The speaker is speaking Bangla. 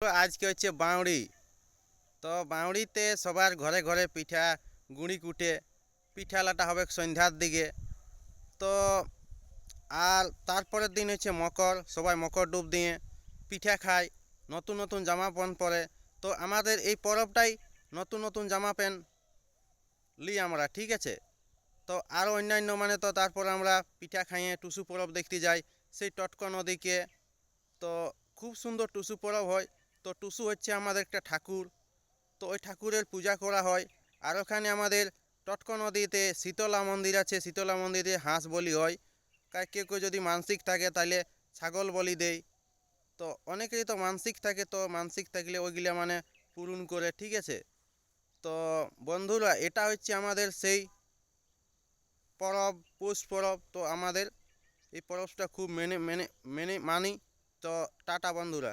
তো আজকে হচ্ছে বাউড়ি। তো বাউড়িতে সবার ঘরে ঘরে পিঠা গুঁড়ি কুটে পিঠা লাটা হবে সন্ধ্যার দিকে। তো আর তারপরের দিন হচ্ছে মকর, সবাই মকর ডুব দিয়ে পিঠা খায়, নতুন নতুন জামা প্যান্ট পরে। তো আমাদের এই পরবটাই নতুন নতুন জামা প্যান্ট লি আমরা, ঠিক আছে। তো আরও অন্যান্য মানে তো তারপরে আমরা পিঠা খাইয়ে টুসু পরব দেখতে যাই সেই টটকা নদীকে। তো খুব সুন্দর টুসু পরব হয়। তো টুসু হচ্ছে আমাদের একটা ঠাকুর। তো ওই ঠাকুরের পূজা করা হয়। আর ওখানে আমাদের টটকা নদীতে শীতলা মন্দির আছে, শীতলা মন্দিরে হাঁস বলি হয়। কেউ কেউ যদি মানসিক থাকে তাহলে ছাগল বলি দেয়। তো অনেকেরই তো মানসিক থাকে, তো মানসিক থাকলে ওইগুলা মানে পূরণ করে, ঠিক আছে। তো বন্ধুরা, এটা হচ্ছে আমাদের সেই পরব, পৌষ পরব। তো আমাদের এই পরবটা খুব মেনে মেনে মেনে মানি। তো টাটা বন্ধুরা।